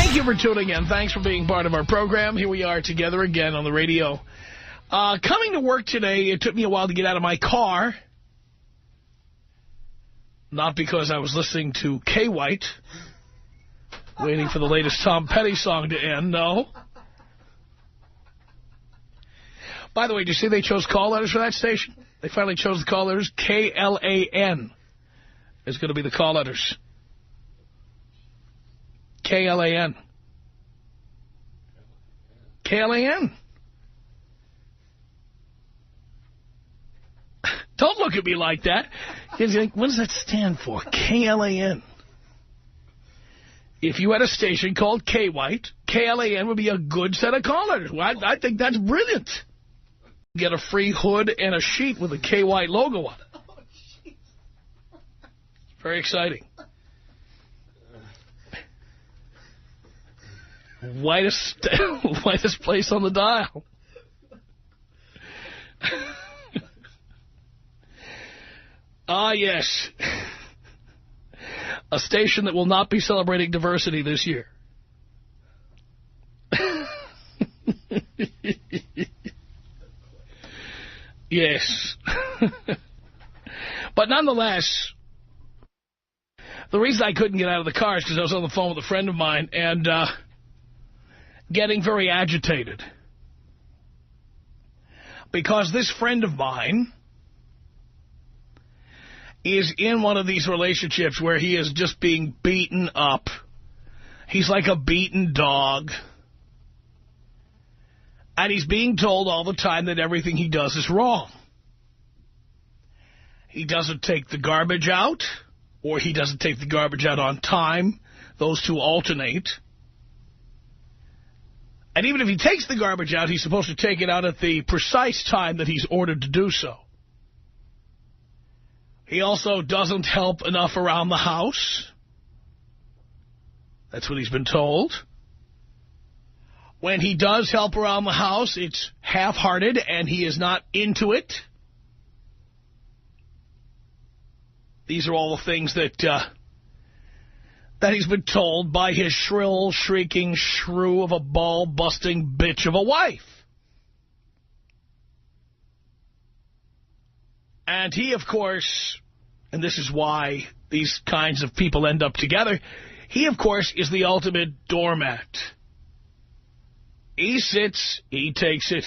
Thank you for tuning in. Thanks for being part of our program. Here we are together again on the radio. Coming to work today, it took me a while to get out of my car. Not because I was listening to K. White, waiting for the latest Tom Petty song to end, no. By the way, did you see they chose call letters for that station? They finally chose the call letters. K-L-A-N is going to be the call letters. K-L-A-N. K-L-A-N. Don't look at me like that. You think, what does that stand for? K-L-A-N. If you had a station called K-White, K-L-A-N would be a good set of call letters. Well, I think that's brilliant. Get a free hood and a sheet with a K-White logo on it. Oh, jeez. Very exciting. Whitest place on the dial. Ah, yes. A station that will not be celebrating diversity this year. Yes. But nonetheless, the reason I couldn't get out of the car is because I was on the phone with a friend of mine and getting very agitated. Because this friend of mine is in one of these relationships where he is just being beaten up. He's like a beaten dog. And he's being told all the time that everything he does is wrong. He doesn't take the garbage out, or he doesn't take the garbage out on time. Those two alternate. And even if he takes the garbage out, he's supposed to take it out at the precise time that he's ordered to do so. He also doesn't help enough around the house. That's what he's been told. When he does help around the house, it's half-hearted and he is not into it. These are all the things that he's been told by his shrill, shrieking shrew of a ball-busting bitch of a wife. And he, of course, and this is why these kinds of people end up together, he, of course, is the ultimate doormat. He sits, he takes it.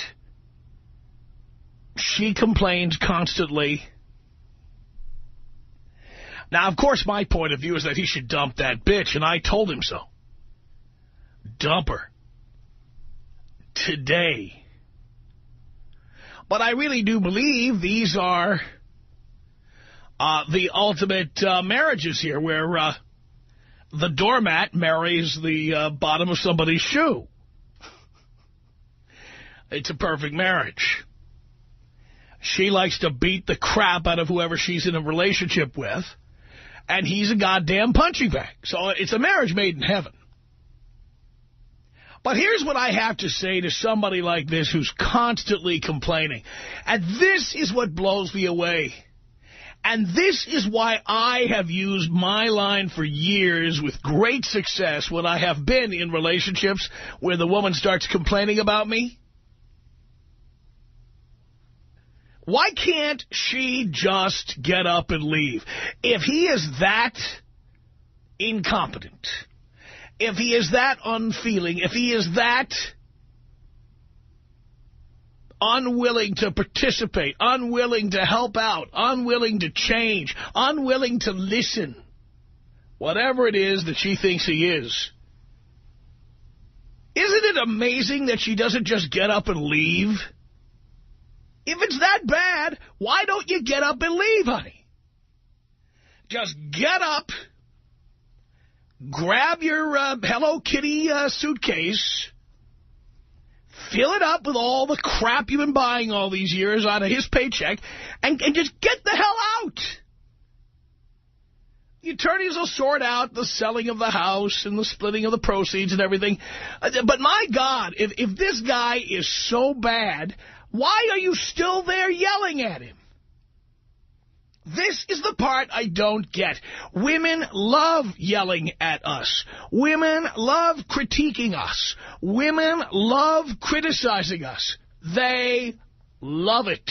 She complains constantly. Now, of course, my point of view is that he should dump that bitch, and I told him so. Dump her. Today. But I really do believe these are the ultimate marriages here, where the doormat marries the bottom of somebody's shoe. It's a perfect marriage. She likes to beat the crap out of whoever she's in a relationship with, and he's a goddamn punching bag. So it's a marriage made in heaven. But here's what I have to say to somebody like this who's constantly complaining. And this is what blows me away. And this is why I have used my line for years with great success when I have been in relationships where the woman starts complaining about me. Why can't she just get up and leave? If he is that incompetent, if he is that unfeeling, if he is that unwilling to participate, unwilling to help out, unwilling to change, unwilling to listen, whatever it is that she thinks he is, isn't it amazing that she doesn't just get up and leave? If it's that bad, why don't you get up and leave, honey? Just get up, grab your Hello Kitty suitcase, fill it up with all the crap you've been buying all these years out of his paycheck, and just get the hell out. The attorneys will sort out the selling of the house and the splitting of the proceeds and everything. But my God, if this guy is so bad, why are you still there yelling at him? This is the part I don't get. Women love yelling at us. Women love critiquing us. Women love criticizing us. They love it.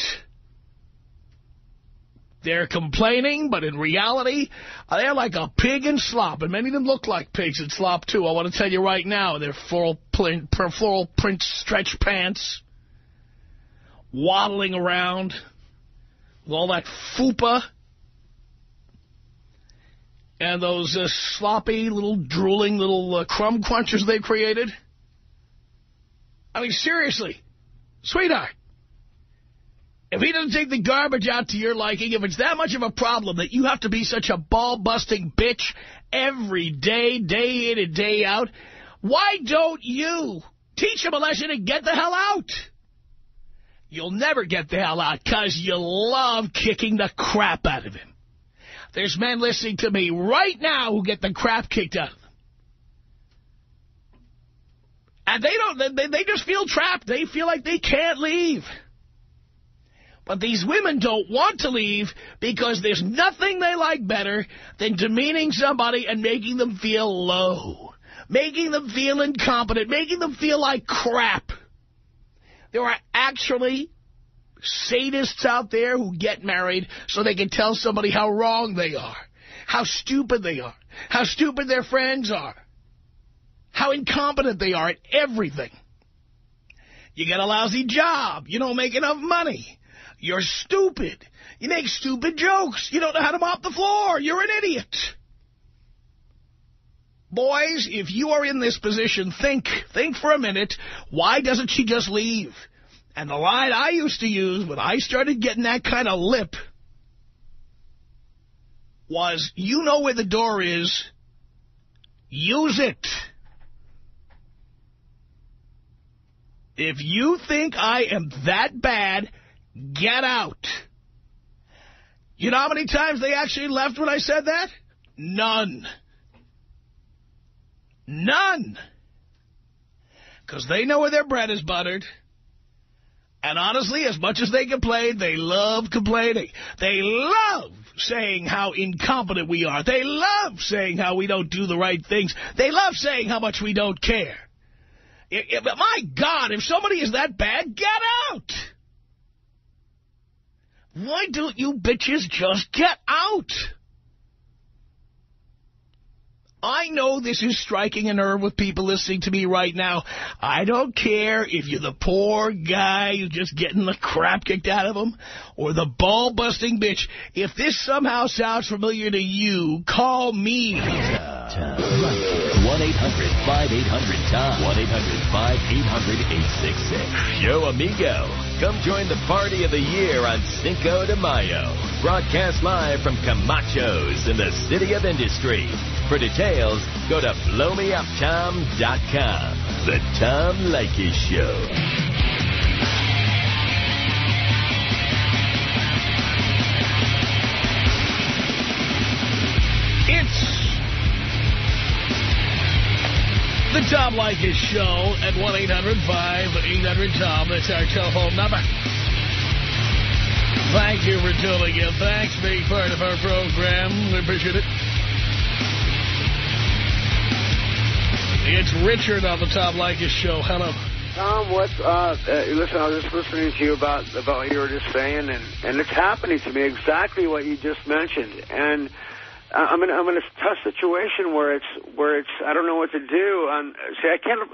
They're complaining, but in reality, they're like a pig in slop. And many of them look like pigs in slop, too. I want to tell you right now, they're floral print stretch pants, waddling around with all that fupa and those sloppy, little drooling, little crumb crunchers they've created. I mean, seriously, sweetheart, if he doesn't take the garbage out to your liking, if it's that much of a problem that you have to be such a ball-busting bitch every day, day in and day out, why don't you teach him a lesson and get the hell out? You'll never get the hell out because you love kicking the crap out of him. There's men listening to me right now who get the crap kicked out of them. And they just feel trapped. They feel like they can't leave. But these women don't want to leave because there's nothing they like better than demeaning somebody and making them feel low, making them feel incompetent, making them feel like crap. There are actually sadists out there who get married so they can tell somebody how wrong they are, how stupid they are, how stupid their friends are, how incompetent they are at everything. You get a lousy job. You don't make enough money. You're stupid. You make stupid jokes. You don't know how to mop the floor. You're an idiot. Boys, if you are in this position, think for a minute, why doesn't she just leave? And the line I used to use when I started getting that kind of lip was, you know where the door is, use it. If you think I am that bad, get out. You know how many times they actually left when I said that? None. None. Because they know where their bread is buttered. And honestly, as much as they complain, they love complaining. They love saying how incompetent we are. They love saying how we don't do the right things. They love saying how much we don't care. My God, if somebody is that bad, get out. Why don't you bitches just get out? I know this is striking a nerve with people listening to me right now. I don't care if you're the poor guy who's just getting the crap kicked out of him or the ball-busting bitch. If this somehow sounds familiar to you, call me. Tom. 1-800-5800-TOM. 1-800-5800-866. Yo, amigo. Come join the party of the year on Cinco de Mayo. Broadcast live from Camacho's in the City of Industry. For details, go to blowmeuptom.com. The Tom Leykis Show. It's the Tom Leykis Show at 1-800-5800-TOM. That's our telephone number. Thank you for tuning in. Thanks for being part of our program. We appreciate it. It's Richard on the Tom Leykis Show. Hello. Tom, listen, I was just listening to you about what you were just saying, and it's happening to me, exactly what you just mentioned. And I'm in a tough situation where it's I don't know what to do. See, I can't.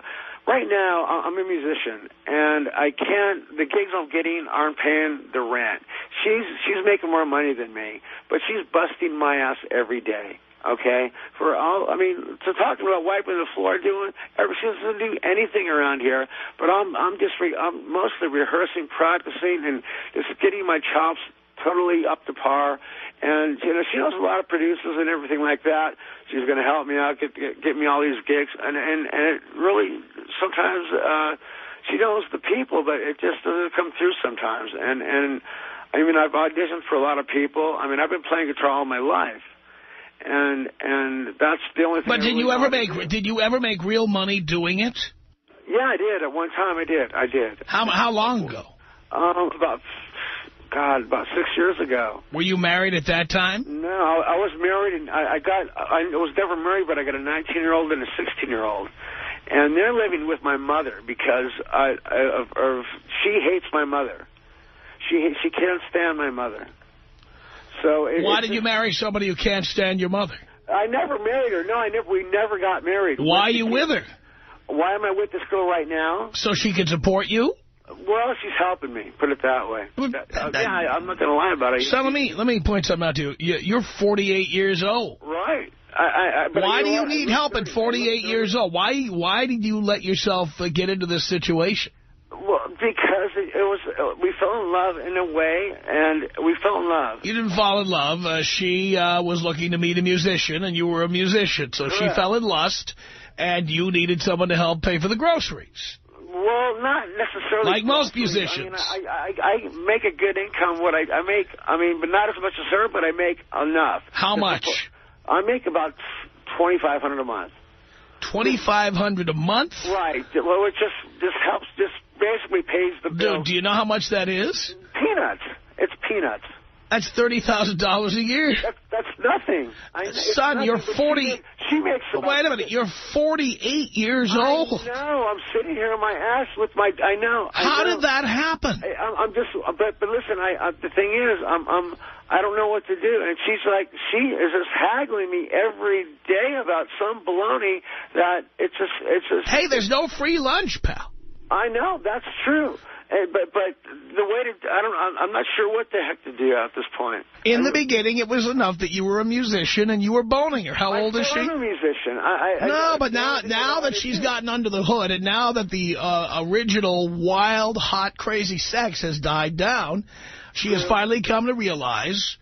Right now, I'm a musician, and I can't. The gigs I'm getting aren't paying the rent. She's making more money than me, but she's busting my ass every day. Okay, to talk about wiping the floor, she doesn't do anything around here. But I'm mostly rehearsing, practicing, and just getting my chops totally up to par. And she knows a lot of producers and everything like that. She's going to help me out, get me all these gigs, and it really sometimes she knows the people, but it just doesn't come through sometimes. And I mean, I've auditioned for a lot of people. I mean, I've been playing guitar all my life. And that's the only thing. But did you ever make real money doing it? Yeah, I did. At one time, I did. How long ago? About God, about 6 years ago. Were you married at that time? No, I was married, and I was never married, but I got a 19-year-old and a 16-year-old. And they're living with my mother because she hates my mother. She can't stand my mother. So why did you marry somebody who can't stand your mother? I never married her. No, we never got married. Why are you with her? Why am I with this girl right now? So she can support you? Well, she's helping me, put it that way. I'm not going to lie about it. So let me point something out to you. You're 48 years old. Right. Why do you need help at 48 years old? Why did you let yourself get into this situation? Well, because we fell in love in a way, and we fell in love. You didn't fall in love. She was looking to meet a musician, and you were a musician. So she fell in lust, and you needed someone to help pay for the groceries. Well, not necessarily. Like most musicians. I make a good income. What I make, but not as much as her, but I make enough. How much? I make about $2,500 a month. $2,500 a month? Right. Well, it just helps, just basically pays the bill. Dude, do you know how much that is? Peanuts. It's peanuts. That's $30,000 a year. That's nothing. Son, you're 40. She makes about... Wait a minute. You're 48 years old. I know. I'm sitting here on my ass with my... I know. How did that happen? I'm just... But listen, the thing is, I don't know what to do. And she is just haggling me every day about some baloney that it's just... Hey, there's no free lunch, pal. I know. That's true. But the way to... I'm not sure what the heck to do at this point. In the beginning, it was enough that you were a musician and you were boning her. How old is she? I'm a musician. But now that she's gotten under the hood and now that the original wild, hot, crazy sex has died down, she has finally come to realize...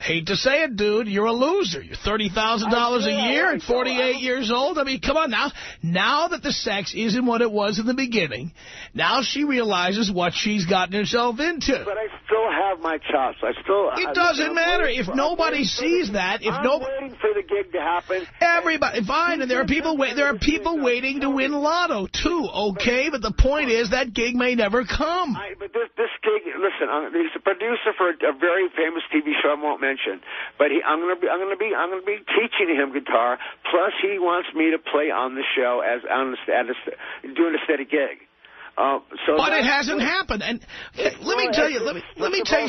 Hate to say it, dude, you're a loser. You're $30,000 a year at 48 years old. I mean, come on now. Now that the sex isn't what it was in the beginning, now she realizes what she's gotten herself into. But I still have my chops. It doesn't matter. If nobody sees that, I'm waiting for the gig to happen. Everybody, fine, and there are people waiting to win lotto, too, okay? But the point is that gig may never come. But this gig, listen, he's a producer for a very famous TV show I won't mention. But I'm going to be teaching him guitar. Plus, he wants me to play on the show doing a steady gig. But it hasn't happened. And let me tell you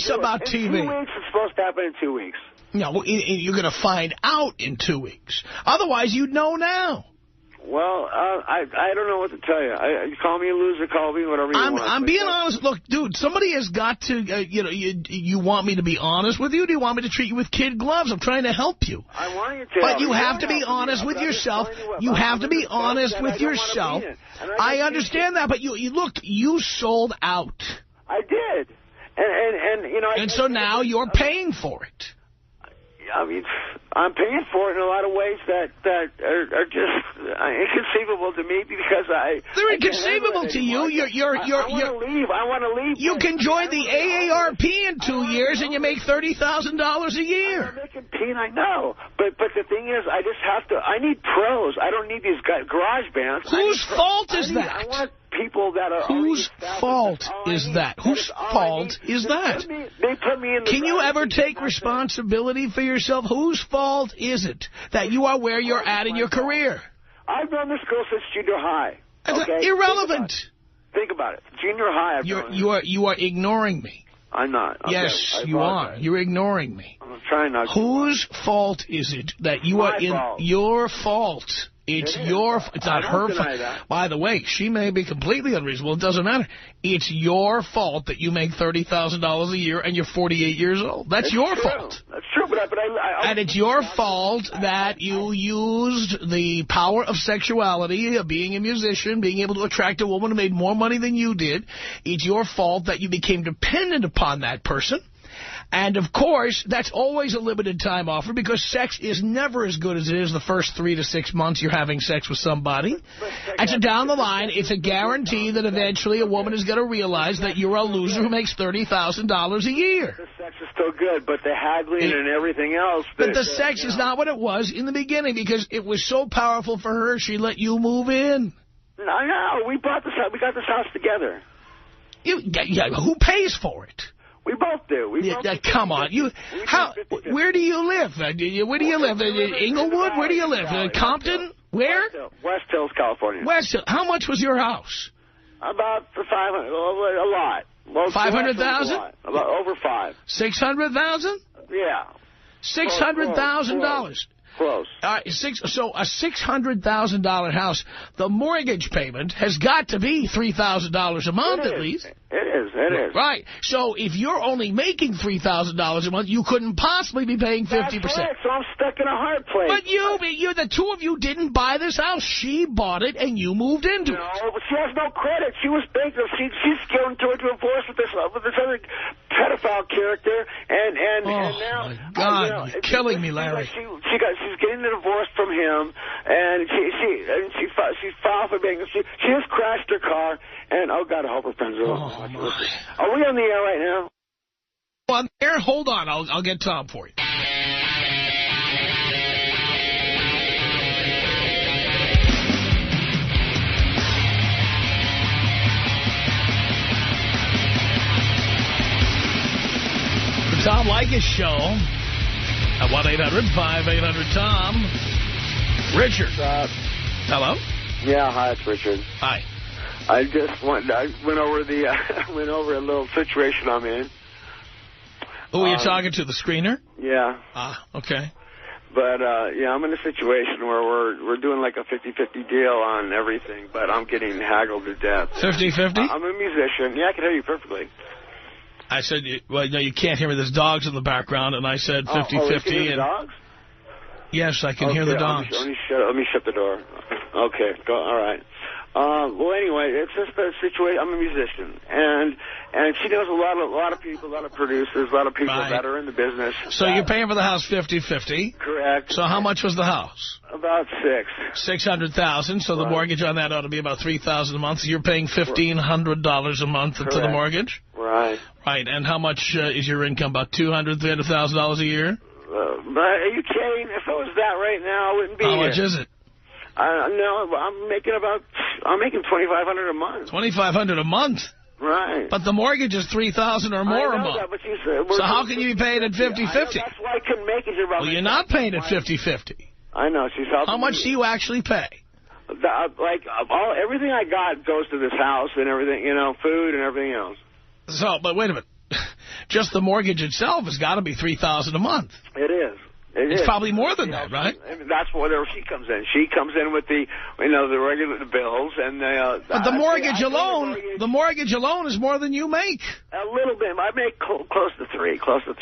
something about TV. 2 weeks. It's supposed to happen in 2 weeks. No, you're going to find out in 2 weeks. Otherwise, you'd know now. Well, I don't know what to tell you. You call me a loser, call me whatever you want. I'm being honest. Look, dude, somebody has got to, you want me to be honest with you? Do you want me to treat you with kid gloves? I'm trying to help you. I want you to. But you have to be honest with yourself. You have to be honest with yourself. I understand that, but you sold out. I did. And so now you're paying for it. I mean, I'm paying for it in a lot of ways that are just inconceivable to me because they're inconceivable to you. I want to leave. You can join the AARP in 2 years and you make $30,000 a year. I'm making peanut, I know. But the thing is, I need pros. I don't need these garage bands. Whose fault is that? I want people that are... Whose fault is that? Whose fault is that? They put me in the... Can you ever take responsibility for yourself? Whose fault is it that you are where you're at in your career? I've known this girl since junior high. Okay? Irrelevant. Think about it. Junior high. You are ignoring me. I'm not. Okay. Yes, you are. You're ignoring me. I'm trying not to. Whose fault is it that you are in your fault? It's not her fault. By the way, she may be completely unreasonable. It doesn't matter. It's your fault that you make $30,000 a year and you're 48 years old. That's your fault. That's true, but and it's your fault that you used the power of sexuality, of being a musician, being able to attract a woman who made more money than you did. It's your fault that you became dependent upon that person. And, of course, that's always a limited time offer because sex is never as good as it is the first 3 to 6 months you're having sex with somebody. And so down the line, it's a guarantee that eventually a woman is going to realize that you're a loser who makes $30,000 a year. The sex is still good, but the haggling and everything else... But the sex is not what it was in the beginning because it was so powerful for her, she let you move in. I know. We got this house together. Who pays for it? We both do. Come on. Where do you live? Where do you live? Inglewood? Where do you live? Compton? Where? West Hills, California. West Hills. How much was your house? About $500. A lot. Well, $500,000? About over $5. $600,000? Yeah. $600,000. Close. So a $600,000 house, the mortgage payment has got to be $3,000 a month at least. It is. Right. So if you're only making $3,000 a month, you couldn't possibly be paying 50%. That's right, so I'm stuck in a hard place. But the two of you didn't buy this house. She bought it and you moved into it. No, but she has no credit. She was bankrupt. She's going to a divorce with this other pedophile character, and now. My God, you're killing me, Larry. She's getting a divorce from him, and she filed for bankruptcy. She just crashed her car, and oh God, I hope her friends are. Are we on the air right now? On the air? Hold on, I'll get Tom for you. The Tom Leykis Show at 1-800-5800-TOM. Richard. Hello? Yeah, hi, it's Richard. Hi. I went over a little situation I'm in. Who are you talking to, the screener? Yeah. Ah, okay. But, I'm in a situation where we're doing like a 50-50 deal on everything, but I'm getting haggled to death. 50-50? I'm a musician. Yeah, I can hear you perfectly. I said, well, no, you can't hear me. There's dogs in the background, and I said 50-50. Oh, you can hear the dogs? Yes, I can hear the dogs. Let me shut the door. Okay, all right. Well, anyway, it's just a situation. I'm a musician, and she knows a lot of people, a lot of producers, a lot of people that are in the business. So you're paying for the house 50-50? Correct. So how much was the house? About $600,000. So the mortgage on that ought to be about $3,000 a month. So you're paying $1,500 a month for the mortgage? Right. Right. And how much is your income? About $200,000, $300,000 a year? Are you kidding? If it was that right now, I wouldn't be here. How much is it? No, I'm making $2,500 a month. $2,500 a month? Right. But the mortgage is $3,000 or more a month. That, but so how can you be paying at 50-50? That's why I couldn't make it here. Well, you're not paying at 50-50. I know. She's helping. How much do you actually pay? Everything I got goes to this house and everything, food and everything else. So, but wait a minute. Just the mortgage itself has got to be $3,000 a month. It is. It's probably more than that, right? That's where she comes in. She comes in with the regular bills and but the mortgage alone, the mortgage alone is more than you make. A little bit. I make close to $3,000. Close to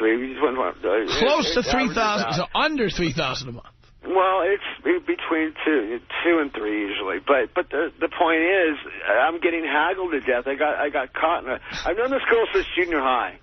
$3,000, so under $3,000 a month. Well, it's between two and three usually. But the point is, I'm getting haggled to death. I got caught in I've known this girl since junior high.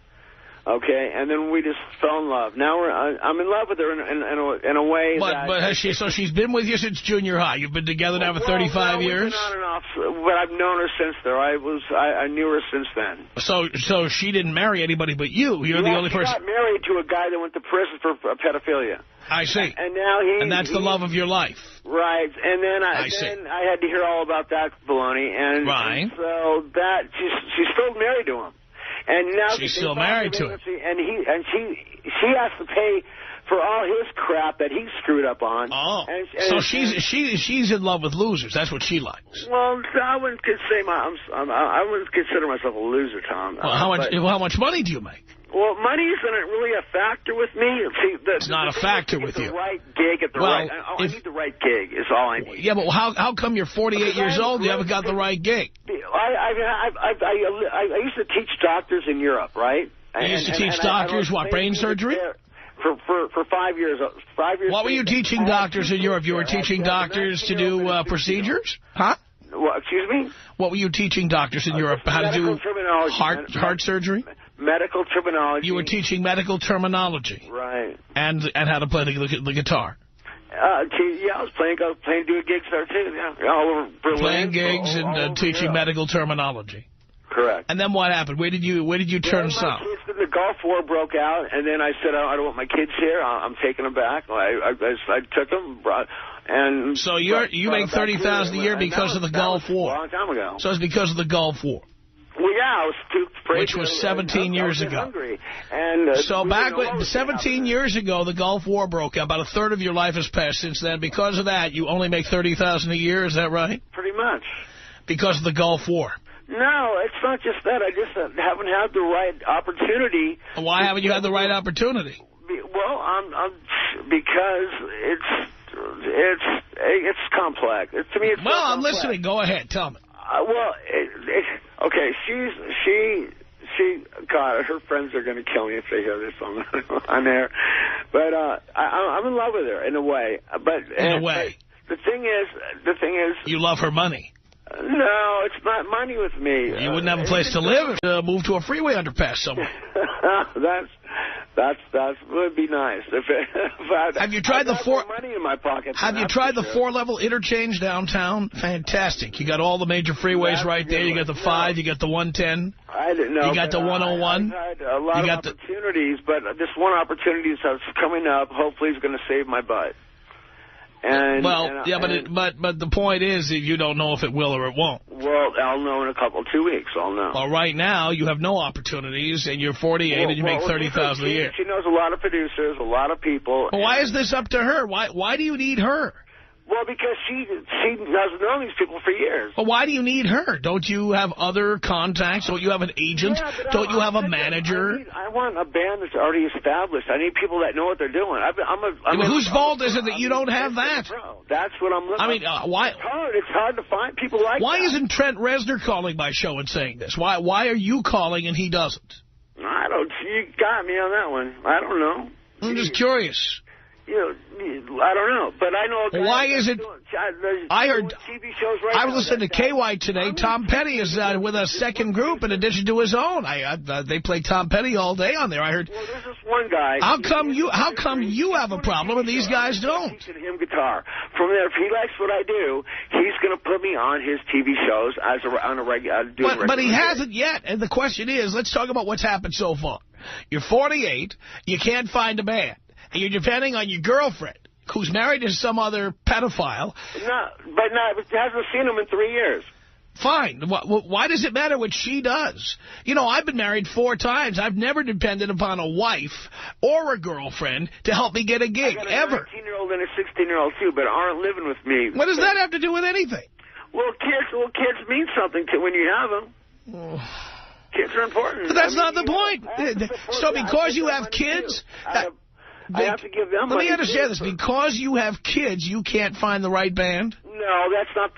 Okay, and then we just fell in love. Now I'm in love with her in a way that... But has she? So she's been with you since junior high. You've been together now for 35 years? We've been on and off, but I've known her since there. I knew her since then. So she didn't marry anybody but you. You're the only person... She got married to a guy that went to prison for pedophilia. I see. And now and that's the love of your life. Right. And then I had to hear all about that baloney. And so that she's still married to him. And now she's still married to him. And she has to pay for all his crap that he screwed up on. Oh. So she's in love with losers. That's what she likes. Well, I wouldn't consider myself a loser, Tom. Well, how much money do you make? Well, money isn't really a factor with me. See, it's not a factor with you. The right gig at the right... I need the right gig is all I need. Yeah, but how come you're 48 years old and you haven't got the right gig? I used to teach doctors in Europe, right? You used to teach doctors, what, brain surgery? For 5 years. 5 years. What were you teaching doctors in Europe? You were teaching doctors to do procedures? Huh? Well, excuse me? What were you teaching doctors in Europe? How to do heart surgery? Medical terminology. You were teaching medical terminology. Right. And how to play the guitar. I was playing doing gigs there, too. Yeah. All over Berlin. Playing gigs and teaching medical terminology. Correct. And then what happened? Where did you turn south? The Gulf War broke out, and then I said, I don't want my kids here. I'm taking them back. I took them, and so you make $30,000 a year because of the Gulf War. A long time ago. So it's because of the Gulf War. Well, yeah, I was too afraid. Which was 17 years ago. Hungry. And, so back when 17 years ago, the Gulf War broke out. About a third of your life has passed since then. Because of that, you only make $30,000 a year. Is that right? Pretty much. Because of the Gulf War. No, it's not just that. I just haven't had the right opportunity. Why haven't you had the right opportunity? Well, because it's complex. To me, it's well, I'm listening. Go ahead. Tell me. Okay. God, her friends are going to kill me if they hear this on air. But I'm in love with her in a way. In a way. But the thing is, you love her money. No, it's not money with me. You wouldn't have a place to live if move to a freeway underpass somewhere. That would be nice. Have you tried the money in my pocket? Have you tried the 4-level interchange downtown? Fantastic. You got all the major freeways right there. You got the 5, you got the 110. I didn't know. You got the 101. I've had a lot of opportunities, but this one opportunity that's coming up hopefully is going to save my butt. But the point is that you don't know if it will or it won't. Well, I'll know in 2 weeks. I'll know. Well, right now you have no opportunities, and you're 48 and you make $30,000 a year. She knows a lot of producers, a lot of people. Well, why is this up to her? Why do you need her? Well, because she has known these people for years. Well, why do you need her? Don't you have other contacts? Don't you have an agent? Don't you have a manager? I want a band that's already established. I need people that know what they're doing. Whose fault is it that you don't have that? That's what I'm looking for. I mean, why? It's hard to find people like that. Why isn't Trent Reznor calling my show and saying this? Why are you calling and he doesn't? You got me on that one. I don't know. I'm just curious. I don't know, but I know. Why is it? I heard. TV shows right I was listening to KY today. Tom Petty is with a second group in addition to his own. They play Tom Petty all day on there. I heard. Well, there's this one guy. How come you have a problem and these guys don't? I'm teaching him guitar. From there, if he likes what I do, he's going to put me on his TV shows on a regular. But he hasn't yet. And the question is, let's talk about what's happened so far. You're 48. You can't find a band. And you're depending on your girlfriend, who's married to some other pedophile. But hasn't seen him in 3 years. Fine. Why does it matter what she does? I've been married 4 times. I've never depended upon a wife or a girlfriend to help me get a gig, ever. I got a 19-year-old and a 16-year-old, too, but aren't living with me. What does that have to do with anything? Well, kids mean something when you have them. Kids are important. But that's not the point. So because you have kids... I have to give them. Let me understand this. Because you have kids, you can't find the right band? No, that's not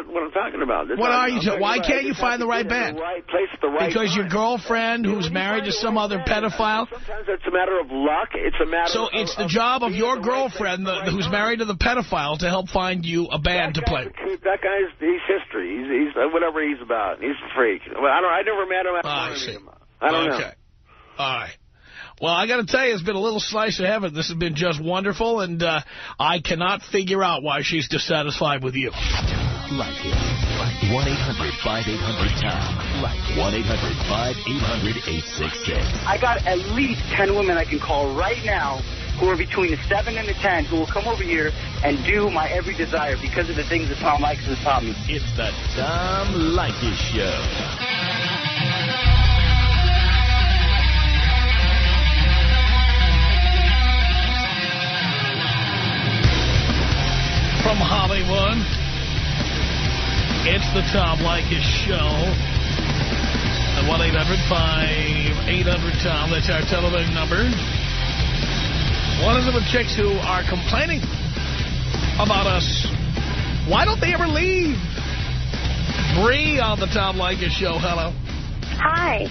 what I'm talking about. What are you talking about? Why can't you find the right band? The right place at the right Because time. your girlfriend, who's married to some other pedophile? Sometimes it's a matter of luck. It's a matter So it's the job of your girlfriend, who's married to the pedophile, to help find you a band to play. That guy's he's history. He's whatever he's about. He's a freak. Well, I never met him. I don't know. All right. Well, I got to tell you, it's been a little slice of heaven. This has been just wonderful, and I cannot figure out why she's dissatisfied with you. Like it. 1-800-5800-TOM. Like 1-800-5800-866. I got at least 10 women I can call right now who are between the 7 and the 10 who will come over here and do my every desire because of the things that Tom Leykis has taught me. It's the Tom Leykis Show. From Hollywood, it's the Tom Leykis Show. At 1-800-5800-TOM. That's our telephone number. One of the chicks who are complaining about us. Why don't they ever leave? Bree on the Tom Leykis Show. Hello. Hi.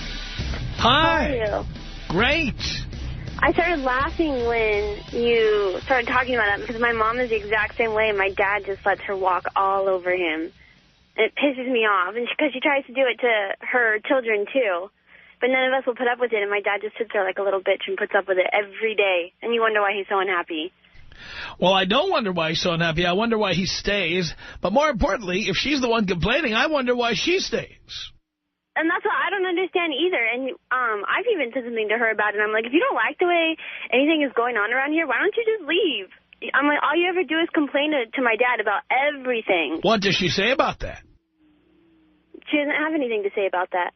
Hi. How are you? Great. I started laughing when you started talking about that because my mom is the exact same way, and my dad just lets her walk all over him. And it pisses me off, and because she tries to do it to her children, too. But none of us will put up with it, and my dad just sits there like a little bitch and puts up with it every day. And you wonder why he's so unhappy. Well, I don't wonder why he's so unhappy. I wonder why he stays. But more importantly, if she's the one complaining, I wonder why she stays. And that's what I don't understand either. And I've even said something to her about it. I'm like, if you don't like the way anything is going on around here, why don't you just leave? I'm like, all you ever do is complain to my dad about everything. What does she say about that? She doesn't have anything to say about that.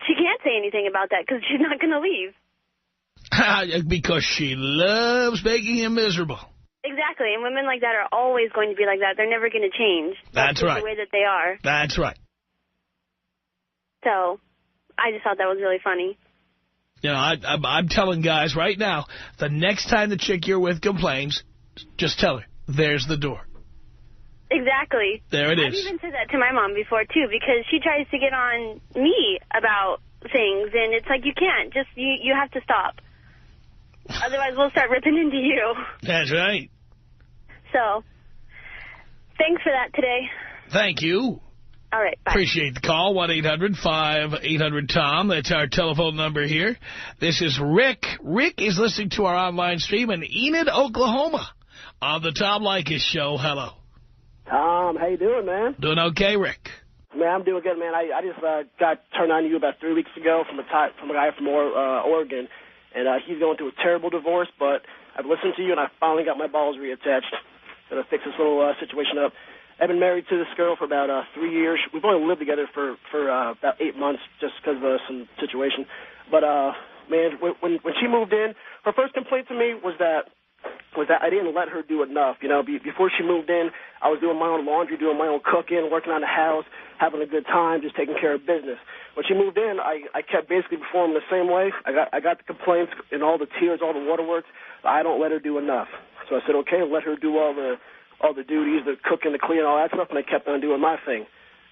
she can't say anything about that because she's not going to leave. Because she loves making him miserable. Exactly, and women like that are always going to be like that. They're never going to change. That's right. The way that they are. That's right. So, I just thought that was really funny. You know, I'm telling guys right now, the next time the chick you're with complains, just tell her, there's the door. Exactly. There it is. I've even said that to my mom before, too, because she tries to get on me about things, and it's like, you can't. Just, you have to stop. Otherwise, we'll start ripping into you. That's right. So, thanks for that today. Thank you. All right, bye. Appreciate the call. 1-800-5800-TOM. That's our telephone number here. This is Rick. Rick is listening to our online stream in Enid, Oklahoma on the Tom Leykis Show. Hello. Tom, how you doing, man? Doing okay, Rick? Man, I'm doing good, man. I just got turned on to you about 3 weeks ago from a guy from Oregon, and he's going through a terrible divorce, but I've listened to you, and I finally got my balls reattached. Gonna fix this little situation up. I've been married to this girl for about 3 years. We've only lived together for about 8 months just because of some situation. But, man, when she moved in, her first complaint to me was that I didn't let her do enough. You know, before she moved in, I was doing my own laundry, doing my own cooking, working on the house, having a good time, just taking care of business. When she moved in, I kept basically performing the same way. I got the complaints and all the tears, all the waterworks. I don't let her do enough. So I said, okay, let her do all the duties, the cooking, the cleaning, all that stuff, and I kept on doing my thing.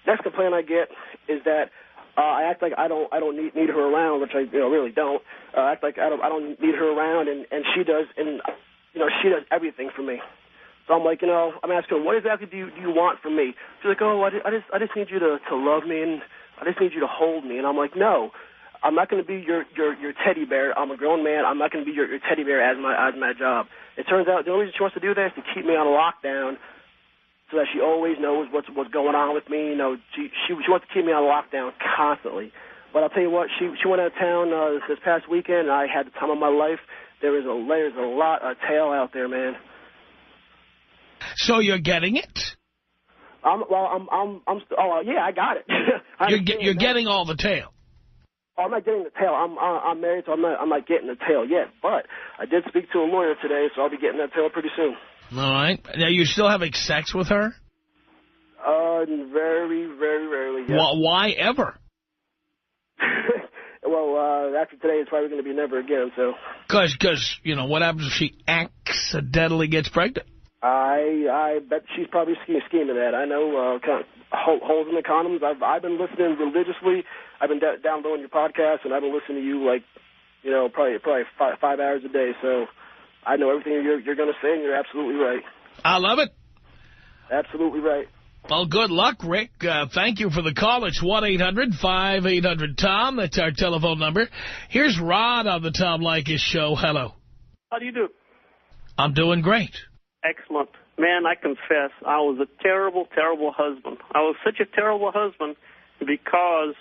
Next complaint I get is that I act like I don't need her around, which I really don't. I act like I don't need her around, and she does, and she does everything for me. So I'm like, I'm asking her, what exactly do you want from me? She's like, oh, I just need you to love me, and I just need you to hold me. And I'm like, no, I'm not going to be your teddy bear. I'm a grown man. I'm not going to be your teddy bear as my job. It turns out the only reason she wants to do that is to keep me on lockdown, so that she always knows what's going on with me. She wants to keep me on lockdown constantly. But I'll tell you what, she went out of town this past weekend, and I had the time of my life. There's a lot of tail out there, man. So you're getting it? Yeah, I got it. You're getting all the tail. Oh, I'm not getting the tail. I'm married, so I'm not getting the tail yet. But I did speak to a lawyer today, so I'll be getting that tail pretty soon. All right. Now, you're still having sex with her? Very, very rarely, yes. Why ever? Well, after today, it's probably going to be never again, so. Because, what happens if she accidentally gets pregnant? I bet she's probably scheming that. I know holes in the condoms. I've been listening religiously. I've been downloading your podcast, and I've been listening to you probably 5 hours a day. So I know everything you're going to say, and you're absolutely right. I love it. Absolutely right. Well, good luck, Rick. Thank you for the call. It's 1-800-5800-TOM. That's our telephone number. Here's Rod on the Tom Leykis Show. Hello. How do you do? I'm doing great. Excellent. Man, I confess, I was a terrible, terrible husband. I was such a terrible husband because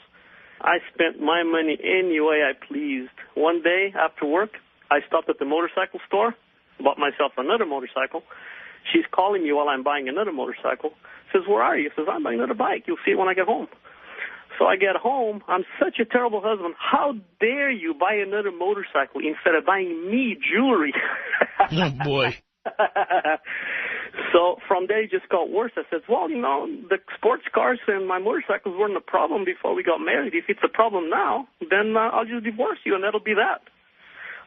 I spent my money any way I pleased. One day after work, I stopped at the motorcycle store, bought myself another motorcycle. She's calling me while I'm buying another motorcycle. Says, where are you? Says, I'm buying another bike. You'll see it when I get home. So I get home. I'm such a terrible husband. How dare you buy another motorcycle instead of buying me jewelry? Oh, boy. So from there, it just got worse. I said, well, the sports cars and my motorcycles weren't a problem before we got married. If it's a problem now, then I'll just divorce you, and that'll be that.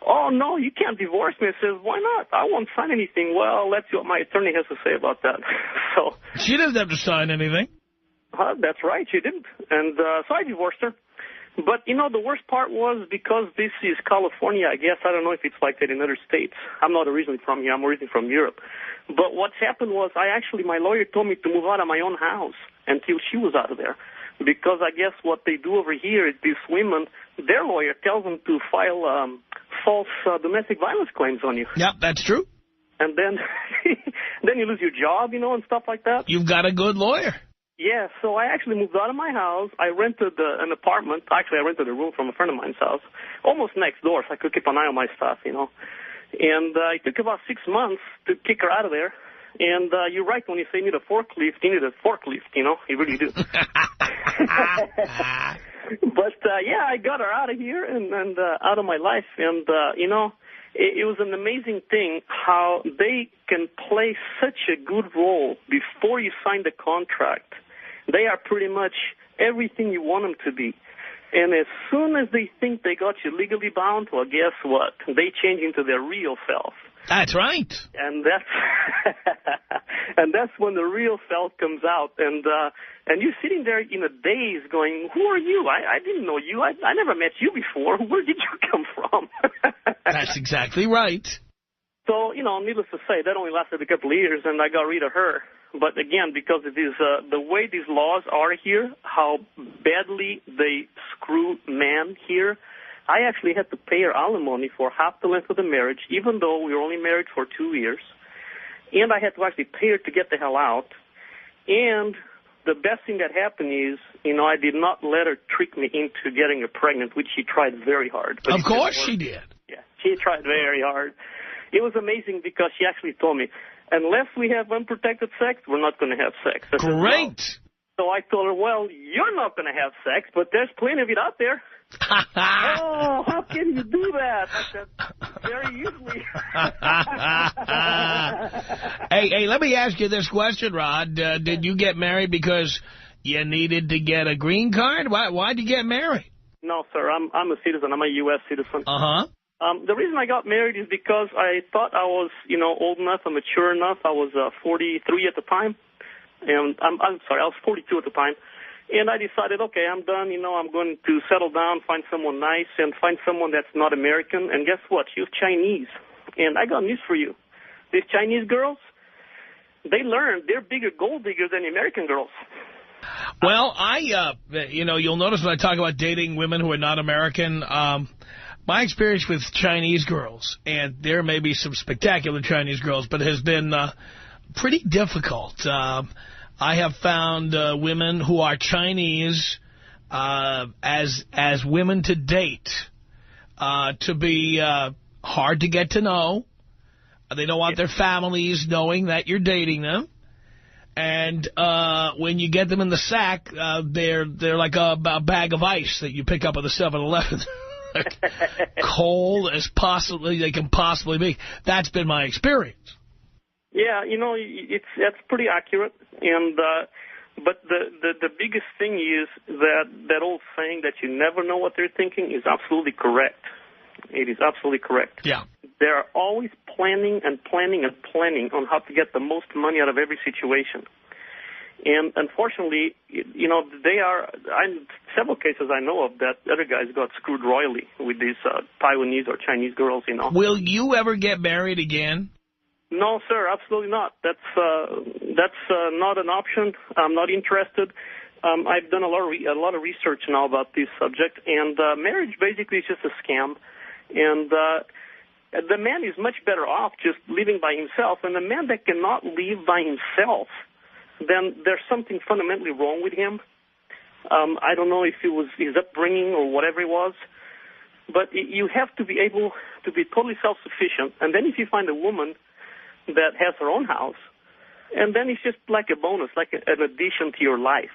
Oh, no, you can't divorce me. I says, why not? I won't sign anything. Well, let's see what my attorney has to say about that. So she doesn't have to sign anything. That's right, she didn't. And so I divorced her. But, the worst part was because this is California, I guess. I don't know if it's like that in other states. I'm not originally from here. I'm originally from Europe. But what's happened was my lawyer told me to move out of my own house until she was out of there. Because I guess what they do over here is these women, their lawyer tells them to file false domestic violence claims on you. Yep, that's true. And then you lose your job, and stuff like that. You've got a good lawyer. Yeah, so I actually moved out of my house. I rented an apartment. Actually, I rented a room from a friend of mine's house, almost next door, so I could keep an eye on my stuff, And it took about 6 months to kick her out of there. And you're right when you say you need a forklift. You need a forklift, you really do. But, yeah, I got her out of here and out of my life. And, you know, it was an amazing thing how they can play such a good role before you sign the contract. They are pretty much everything you want them to be. And as soon as they think they got you legally bound, well, guess what? They change into their real self. That's right. And that's and that's when the real self comes out. And you're sitting there in a daze going, who are you? I didn't know you. I never met you before. Where did you come from? That's exactly right. So, you know, needless to say, that only lasted a couple of years, and I got rid of her. But again, because it is the way these laws are here, how badly they screw men here, I actually had to pay her alimony for half the length of the marriage, even though we were only married for 2 years. And I had to actually pay her to get the hell out. And the best thing that happened is, you know, I did not let her trick me into getting her pregnant, which she tried very hard. Of course she did. Yeah, she tried very hard. It was amazing because she actually told me, unless we have unprotected sex, we're not going to have sex. I said, great. no. So I told her, well, you're not going to have sex, but there's plenty of it out there. Oh, how can you do that? I said, very easily. Hey, let me ask you this question, Rod. Did you get married because you needed to get a green card? Why'd you get married? No, sir. I'm a citizen. I'm a U.S. citizen. Uh-huh. The reason I got married is because I thought I was, you know, old enough and mature enough. I was 43 at the time. And I'm sorry, I was 42 at the time. And I decided, okay, I'm done. You know, I'm going to settle down, find someone nice, and find someone that's not American. And guess what? She was Chinese. And I got news for you. These Chinese girls, they learn they're bigger gold diggers than the American girls. Well, you know, you'll notice when I talk about dating women who are not American, my experience with Chinese girls, and there may be some spectacular Chinese girls, but it has been pretty difficult. I have found women who are Chinese as women to date to be hard to get to know. They don't want their families knowing that you're dating them. And when you get them in the sack, they're like a bag of ice that you pick up at the 7-Eleven. Cold as they can possibly be. That's been my experience. Yeah, you know, that's pretty accurate. And but the biggest thing is that old saying that you never know what they're thinking is absolutely correct. It is absolutely correct. Yeah. They're always planning and planning and planning on how to get the most money out of every situation. And unfortunately, you know, in several cases I know of that other guys got screwed royally with these Taiwanese or Chinese girls, you know. Will you ever get married again? No, sir, absolutely not. That's not an option. I'm not interested. I've done a lot of research now about this subject, and marriage basically is just a scam. And the man is much better off just living by himself. And the man that cannot live by himself, then there's something fundamentally wrong with him. I don't know if it was his upbringing or whatever it was, but you have to be able to be totally self-sufficient. And then if you find a woman that has her own house, and then it's just like a bonus, like an addition to your life.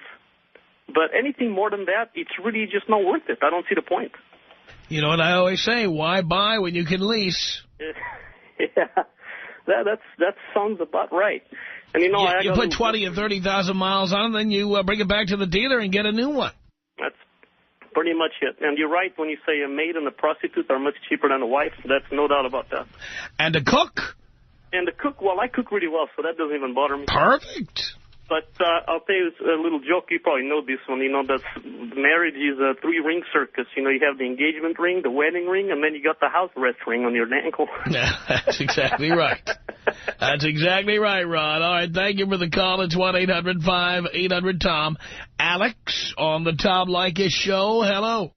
But anything more than that, it's really just not worth it. I don't see the point. You know what I always say, why buy when you can lease? Yeah, that sounds about right. And you know, you put 20 or 30,000 miles on it, then you bring it back to the dealer and get a new one. That's pretty much it. And you're right when you say a maid and a prostitute are much cheaper than a wife. That's no doubt about that. And a cook? And the cook, well, I cook really well, so that doesn't even bother me. Perfect. But I'll tell you a little joke. You probably know this one. You know, marriage is a 3-ring circus. You know, you have the engagement ring, the wedding ring, and then you got the house arrest ring on your ankle. That's exactly right. That's exactly right, Ron. All right, thank you for the call. It's 1-800-5800-TOM. Alex on the Tom Leykis Show. Hello.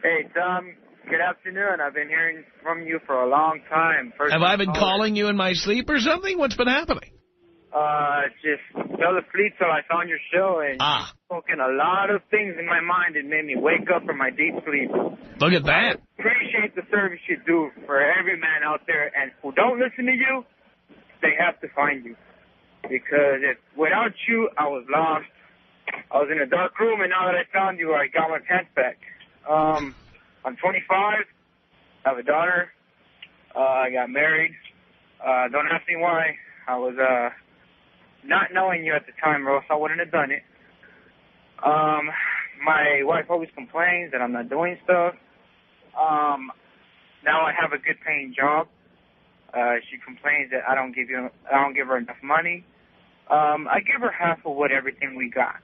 Hey, Tom. Good afternoon. I've been hearing from you for a long time. Have I been calling you in my sleep or something? What's been happening? Just fell asleep till I found your show, and you've spoken a lot of things in my mind. It made me wake up from my deep sleep. Look at that. I appreciate the service you do for every man out there, and who don't listen to you, they have to find you. Because without you, I was lost, I was in a dark room, and now that I found you, I got my pants back. I'm 25. I have a daughter. I got married. Don't ask me why. I was not knowing you at the time, or else I wouldn't have done it. My wife always complains that I'm not doing stuff. Now I have a good paying job. She complains that I don't give her enough money. I give her half of what everything we got.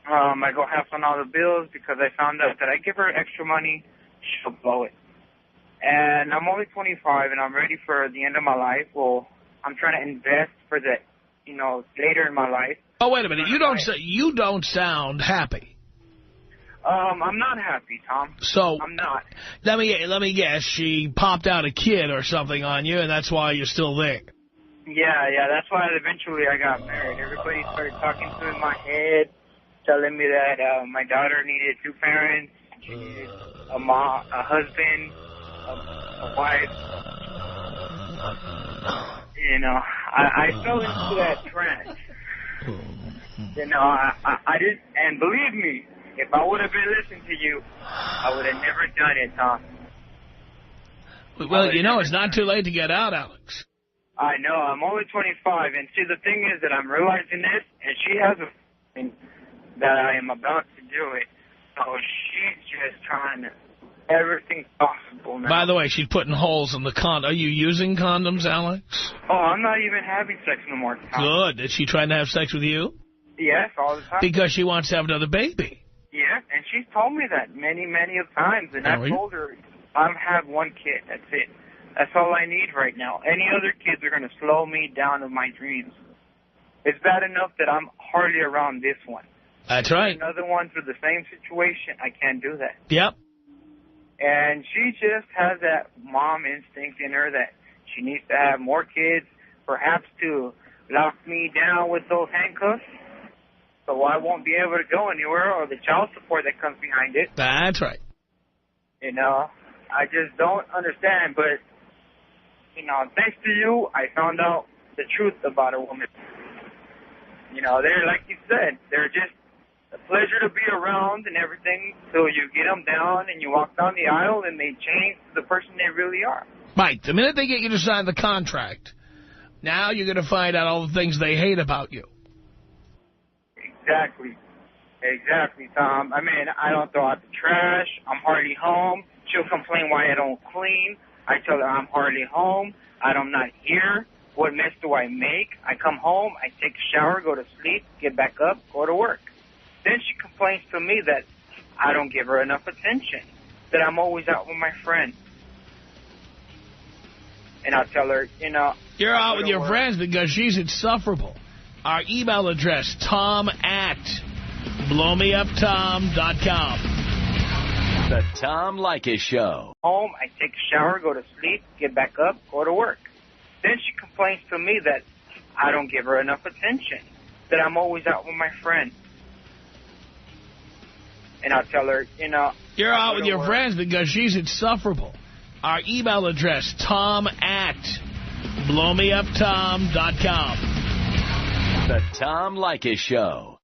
I go half on all the bills because I found out that I give her extra money, she'll blow it. And I'm only 25 and I'm ready for the end of my life. Well, I'm trying to invest for the, later in my life. Oh, wait a minute. You don't sound happy. I'm not happy, Tom. So I'm not. Let me guess. She popped out a kid or something on you, and that's why you're still there. Yeah. That's why eventually I got married. Everybody started talking to me in my head, telling me that my daughter needed 2 parents. She needed a mom, a husband, a wife. I fell into that trance. I didn't, and believe me, if I would have been listening to you, I would have never done it, Tom. Well, it's not too late to get out, Alex. I know. I'm only 25, and see, the thing is that I'm realizing this, and she has a feeling that I am about to do it. So she's just trying to everything possible now. By the way, she's putting holes in the condom. Are you using condoms, Alex? Oh, I'm not even having sex no more, Tom. Good. Is she trying to have sex with you? Yes, all the time. Because she wants to have another baby. Yeah, and she's told me that many, many of times, and I've told her I have 1 kid. That's it. That's all I need right now. Any other kids are going to slow me down in my dreams. It's bad enough that I'm hardly around this one. That's right. Another one for the same situation, I can't do that. Yep. And she just has that mom instinct in her that she needs to have more kids, perhaps to lock me down with those handcuffs, so I won't be able to go anywhere, or the child support that comes behind it. That's right. I just don't understand, but, thanks to you, I found out the truth about a woman. They're, like you said, they're just a pleasure to be around and everything, so you get them down and you walk down the aisle and they change to the person they really are. Right. The minute they get you to sign the contract, now you're going to find out all the things they hate about you. Exactly, Tom. I mean, I don't throw out the trash. I'm hardly home. She'll complain why I don't clean. I tell her I'm hardly home. I'm not here. What mess do I make? I come home, I take a shower, go to sleep, get back up, go to work. Then she complains to me that I don't give her enough attention, that I'm always out with my friends. And I'll tell her, You're out with your friends because she's insufferable. Our email address, tom@blowmeuptom.com. The Tom Leykis Show. Home, I take a shower, go to sleep, get back up, go to work. Then she complains to me that I don't give her enough attention, that I'm always out with my friends. And I'll tell her, You're out with your friends because she's insufferable. Our email address, tom@blowmeuptom.com. The Tom Leykis Show.